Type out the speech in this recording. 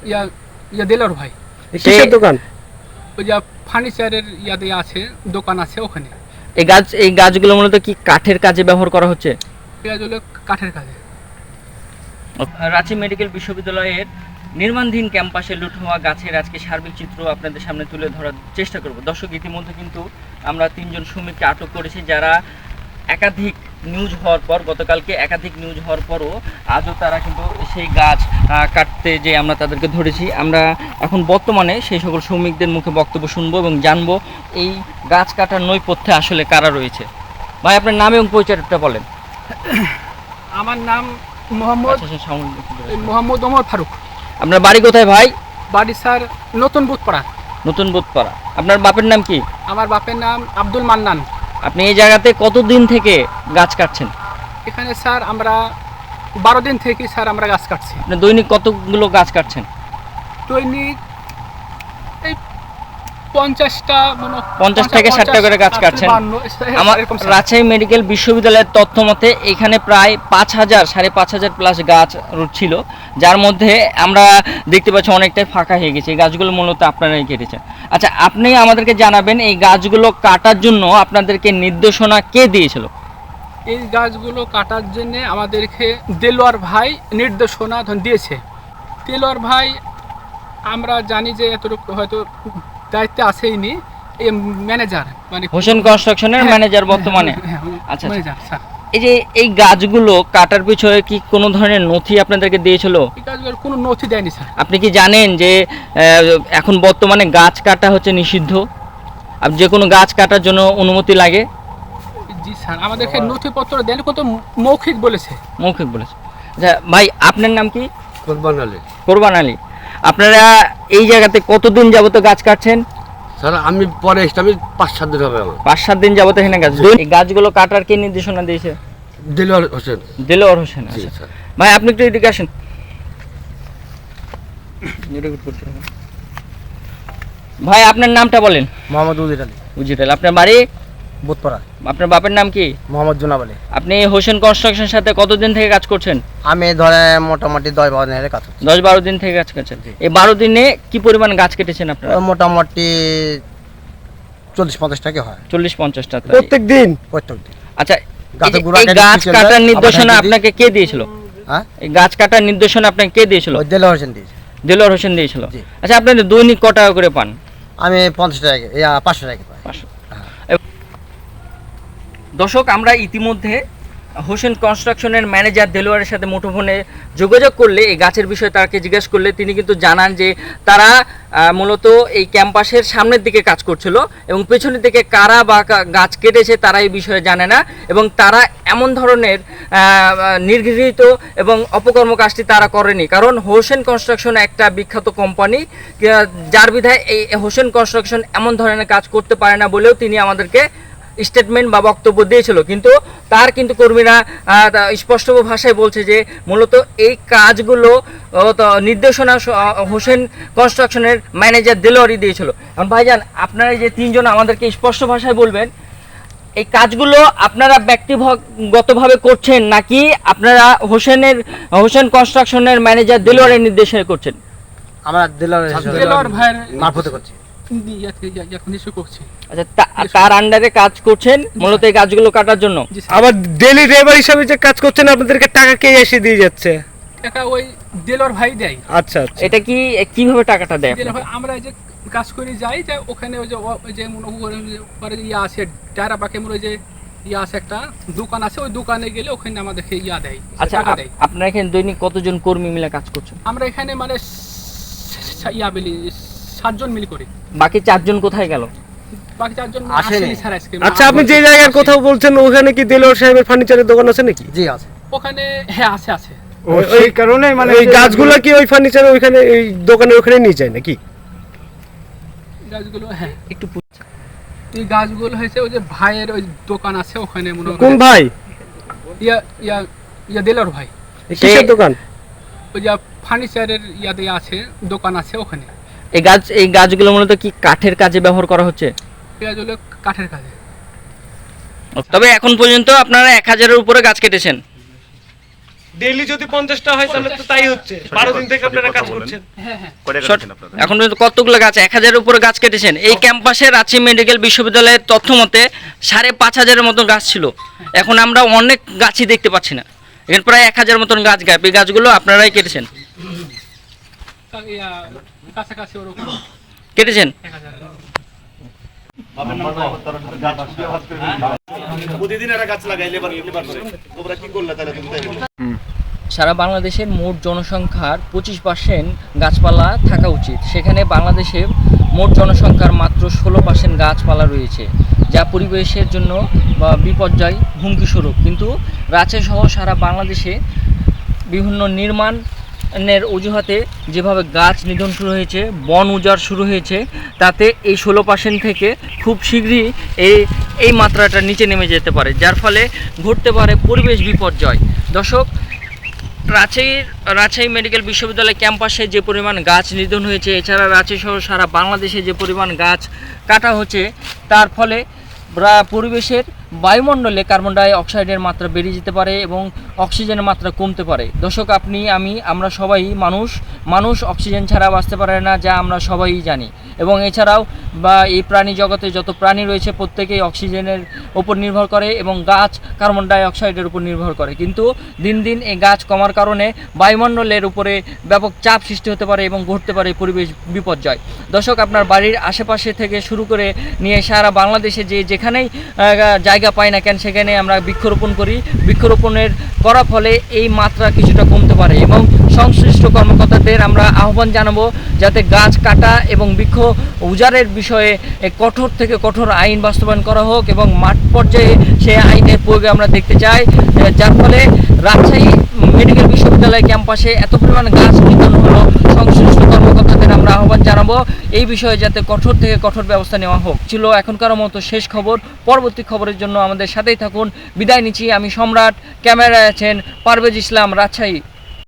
ইয়া ইয়া দিলর ভাই। কিসের দোকান? ওই যে ফার্নিচারের ইয়াতে আছে, দোকান আছে ওখানে। এই গাছগুলো মূলত কি কাঠের কাজে ব্যবহার করা হচ্ছে? পেঁয়াজ হলো কাঠের কাজে। রাঁচি মেডিকেল বিশ্ববিদ্যালয়ের নির্মাণধীন ক্যাম্পাসে লুট হওয়া গাছের আজকে সার্বিক চিত্র আপনাদের সামনে তুলে ধরার চেষ্টা করব। দর্শক, ইতিমধ্যে কিন্তু আমরা 3 জন শ্রমিককে আটক করেছি, যারা একাধিক নিউজ হওয়ার পর, গতকালকে একাধিক নিউজ হওয়ার পরও আজও তারা কিন্তু সেই গাছ কাটতে যে আমরা তাদেরকে ধরেছি। আমরা এখন বর্তমানে সেই সকল শ্রমিকদের মুখে বক্তব্য শুনবো এবং জানবো এই গাছ কাটার নৈপথ্যে আসলে কারা রয়েছে। ভাই, আপনার নাম এবং পরিচয়টা বলেন। আমার নাম মোহাম্মদ মোহাম্মদ ওমর ফারুক। আপনার বাড়ি কোথায় ভাই? বাড়ি স্যার নতুন বুথপাড়া। নতুন বোধপাড়া। আপনার বাপের নাম কি? আমার বাপের নাম আব্দুল মান্নান। আপনি এই জায়গাতে কতদিন থেকে গাছ কাটছেন? এখানে স্যার আমরা 12 দিন থেকে স্যার আমরা গাছ কাটছি। আপনি দৈনিক কতগুলো গাছ কাটছেন? দৈনিক এই 50টা 50 থেকে 60টা করে গাছ কাটছেন। আমার রাজশাহী মেডিকেল বিশ্ববিদ্যালয়ের তথ্য মতে এখানে প্রায় 5000 5,500 প্লাস গাছ ছিল, যার মধ্যে আমরা দেখতে পাচ্ছি অনেকটাই ফাঁকা হয়ে গেছে। এই গাছগুলো মূলত আপনারাই কেটেছেন। আচ্ছা, আপনি আমাদেরকে জানাবেন এই গাছগুলো কাটার জন্য আপনাদেরকে নির্দেশনা কে দিয়েছিল? এই গাছগুলো কাটার জন্য আমাদেরকে দেলোয়ার ভাই নির্দেশনা দিয়েছে। দেলোয়ার ভাই আমরা জানি যে এতটুকু হয়তো দায়িত্বে আসেইনি, এই ম্যানেজার মানে হোসেন কনস্ট্রাকশনের ম্যানেজার বর্তমানে। আচ্ছা, ম্যানেজার স্যার। এই যে এই গাছগুলো কাটার পিছনে কি কোনো ধরনের নথি আপনাদেরকে দিয়েছিল? এই গাছগুলোর কোনো নথি দেয়নি স্যার। আপনি কি জানেন যে এখন বর্তমানে গাছ কাটা হচ্ছে নিষিদ্ধ? আর যে কোনো গাছ কাটার জন্য অনুমতি লাগে? জি স্যার, আমাদেরকে নথিপত্র দেন, কত মৌখিক বলেছে। মৌখিক বলেছে। আচ্ছা ভাই, আপনার নাম কি? কোরবান আলী। কোরবান আলী। আপনারা এই জায়গাতে কতদিন যাবত গাছ কাটছেন? স্যার আমি পরে এসছি, আমি 5-7 দিন হবে আমার। 5-7 দিন যাবত এখানে গাছ। এই গাছগুলো কাটার কে নির্দেশনা দিয়েছে? দিলওয়ার হোসেন। দিলওয়ার হোসেন। জি আচ্ছা স্যার। ভাই, আপনি একটু এদিকে আসেন। ভাই, আপনার নামটা বলেন। মোহাম্মদ উজির আলী। উজির আলী। আপনার বাড়ি? বুধপাড়া। আপনার বাপের নাম কি? মোহাম্মদ জুনাব আলী। আপনি হোসেন কনস্ট্রাকশনের সাথে কতদিন থেকে কাজ করছেন? আমি ধরে মোটামুটি 10-12 দিনের কাজ করছি। 10-12 দিন থেকে গাছ কাটছেন। এই 12 দিনে কি পরিমাণ গাছ কেটেছেন আপনারা? মোটামুটি 40-50 টাকা হয় 40-50টা। প্রত্যেক দিন? প্রত্যেক দিন। আচ্ছা, গাছের এই গোড়া যে কেটে গাছ পিছনে কাটার যায়, নির্দেশনা আবার আপনাকে কে দিয়েছিল? হ্যাঁ, এই গাছ কাটার নির্দেশনা আপনাকে কে দিয়েছিল? ওই দেলোয়ার হোসেন দিয়েছে। দিলওয়ার হোসেন দিয়েছিল। জি। আচ্ছা, আপনাদের দৈনিক ক টাকা করে পান? আমি 50 টাকা 500 টাকা পাই। 500। দর্শক, আমরা ইতিমধ্যে হোসেন কনস্ট্রাকশনের ম্যানেজার দেলোয়ারের সাথে মুঠোফোনে যোগাযোগ করলে এই গাছের বিষয়ে তাকে জিজ্ঞেস করলে তিনি কিন্তু জানান যে তারা মূলত এই ক্যাম্পাসের সামনের দিকে কাজ করছিল এবং পেছনের দিকে কারা বা গাছ কেটেছে তারা এই বিষয়ে জানে না, এবং তারা এমন ধরনের নির্গৃহীত এবং অপকর্ম কাজটি তারা করেনি। কারণ হোসেন কনস্ট্রাকশন একটা বিখ্যাত কোম্পানি, যার বিধায় এই হোসেন কনস্ট্রাকশন এমন ধরনের কাজ করতে পারে না বলেও তিনি আমাদেরকে স্টেটমেন্ট বা বক্তব্য দিয়েছিল। কিন্তু তার কিন্তু কর্মীরা স্পষ্ট ভাষায় বলছে যে মূলত এই কাজগুলো নির্দেশনা হোসেন কনস্ট্রাকশনের ম্যানেজার দেলোয়ারই দিয়েছিল। এখন ভাইজান, আপনারা যে 3 জন আমাদেরকে স্পষ্ট ভাষায় বলবেন এই কাজগুলো আপনারা ব্যক্তিগতভাবে করছেন নাকি আপনারা হোসেন কনস্ট্রাকশনের ম্যানেজার দেলোয়ারের নির্দেশে করছেন? আমরা দেলোয়ার ভাইয়ের মারফতে করছি। আচ্ছা, তার আন্ডারে কাজ করছেন মূলত এই গাছগুলো কাটার জন্য? আবার ডেইলি লেবার হিসাবে যে কাজ করছেন আপনাদেরকে টাকা কে এসে দিয়ে যাচ্ছে? টাকা ওই দেলোয়ার ভাই দেয়। আচ্ছা আচ্ছা। এটা কি কিভাবে টাকাটা দেয়? দেলোয়ার ভাই, আমরা এই যে কাজ করে যাই, যে ওখানে ওই যে মনে করেন ইয়া আছে ডায়রা বাকে, ওই যে ইয়া আছে একটা দোকান আছে, ওই দোকানে গেলে ওখানে আমাদেরকে ইয়া দেয়। আচ্ছা, টাকা দেয়। আপনারা এখানে দৈনিক কতজন কর্মী মিলে কাজ করছেন? আমরা এখানে মানে 7 জন মিলে করি। বাকি 4 জন কোথায় গেল? বাকি 4 জন আসেনি। আসেনি স্যার আজকে। আচ্ছা, আপনি যে জায়গার কথা বলছেন ওখানে কি দেলোয়ার সাহেবের ফার্নিচারের দোকান আছে নাকি? জি আছে। ওখানে হ্যাঁ আছে। ওই কারণে মানে এই গাছগুলো কি ওই ফার্নিচার ওইখানে এই দোকানের ওখানে নিয়ে যায় নাকি? গাছগুলো হ্যাঁ একটু এই গাছগুলো হয়েছে ওই যে ভাইয়ের ওই দোকান আছে ওখানে মনে হয়। কোন ভাই? ইয়া ইয়া ইয়া দেলোয়ার ভাই। কিসের দোকান? ওই যে ফার্নিচারের ইয়াতে আছে, দোকান আছে ওখানে। এই গাছগুলো মূলত কি কাঠের কাজে ব্যবহার করা হচ্ছে? পেঁয়াজ হলো কাঠের কাজে। তবে এখন পর্যন্ত আপনারা 1000-এর উপরে গাছ কেটেছেন? ডেইলি যদি 50টা হয় তাহলে তো তাই হচ্ছে 12 দিন থেকে আপনারা কাজ করছেন। হ্যাঁ হ্যাঁ এখন পর্যন্ত কতগুলো গাছ 1000-এর উপরে গাছ কেটেছেন এই ক্যাম্পাসে রাজশাহী মেডিকেল বিশ্ববিদ্যালয়ের তথ্য মতে 5500-এর মতো গাছ ছিল, এখন আমরা অনেক গাছই দেখতে পাচ্ছি না, এখানে প্রায় 1000 মতন গাছ গাছ এই গাছগুলো আপনারাই কেটেছেন কাছাকাছি ওরকম কেটেছেন 1000 সারা বাংলাদেশের মোট জনসংখ্যার 25% গাছপালা থাকা উচিত, সেখানে বাংলাদেশে মোট জনসংখ্যার মাত্র 16% গাছপালা রয়েছে, যা পরিবেশের জন্য বিপর্যয় হুমকিস্বরূপ। কিন্তু রাজশাহী সহ সারা বাংলাদেশে বিভিন্ন নির্মাণের অজুহাতে যেভাবে গাছ নিধন শুরু হয়েছে, বন উজাড় শুরু হয়েছে, তাতে এই 16% থেকে খুব শীঘ্রই এই মাত্রাটা নিচে নেমে যেতে পারে, যার ফলে ঘটতে পারে পরিবেশ বিপর্যয়। দর্শক, রাজশাহী মেডিকেল বিশ্ববিদ্যালয় ক্যাম্পাসে যে পরিমাণ গাছ নিধন হয়েছে, এছাড়া রাজশাহী সহ সারা বাংলাদেশে যে পরিমাণ গাছ কাটা হচ্ছে, তার ফলে পরিবেশের বায়ুমণ্ডলে কার্বন ডাই অক্সাইডের মাত্রা বেড়ে যেতে পারে এবং অক্সিজেনের মাত্রা কমতে পারে। দর্শক, আপনি আমি আমরা সবাই মানুষ অক্সিজেন ছাড়া বাঁচতে পারে না, যা আমরা সবাই জানি, এবং এছাড়াও এই প্রাণী জগতে যত প্রাণী রয়েছে প্রত্যেকেই অক্সিজেনের উপর নির্ভর করে এবং গাছ কার্বন ডাই অক্সাইডের উপর নির্ভর করে। কিন্তু দিন দিন এই গাছ কমার কারণে বায়ুমণ্ডলের উপরে ব্যাপক চাপ সৃষ্টি হতে পারে এবং ঘটতে পারে পরিবেশ বিপর্যয়। দর্শক, আপনার বাড়ির আশেপাশে থেকে শুরু করে নিয়ে সারা বাংলাদেশে যেখানেই জায়গা পাই না কেন সেখানে আমরা বৃক্ষরোপণ করি, বৃক্ষরোপণের করার ফলে এই মাত্রা কিছুটা কমতে পারে এবং সংশ্লিষ্ট কর্মকর্তাদের আমরা আহ্বান জানাবো যাতে গাছ কাটা এবং বৃক্ষ উজাড়ের বিষয়ে কঠোর থেকে কঠোর আইন বাস্তবায়ন করা হোক এবং মাঠ পর্যায়ে সেই আইনের প্রয়োগে আমরা দেখতে চাই, যার ফলে রাজশাহী মেডিকেল বিশ্ববিদ্যালয় ক্যাম্পাসে এত পরিমাণ গাছ নিধন হলো। সংশ্লিষ্ট কর্মকর্তাদের আমরা আহ্বান জানাবো এই বিষয়ে যাতে কঠোর থেকে কঠোর ব্যবস্থা নেওয়া হোক। ছিল এখনকার মতো শেষ খবর, পরবর্তী খবরের জন্য আমাদের সাথেই থাকুন। বিদায় নিচ্ছি, আমি সম্রাট, ক্যামেরায় আছেন পারভেজ ইসলাম, রাজশাহী।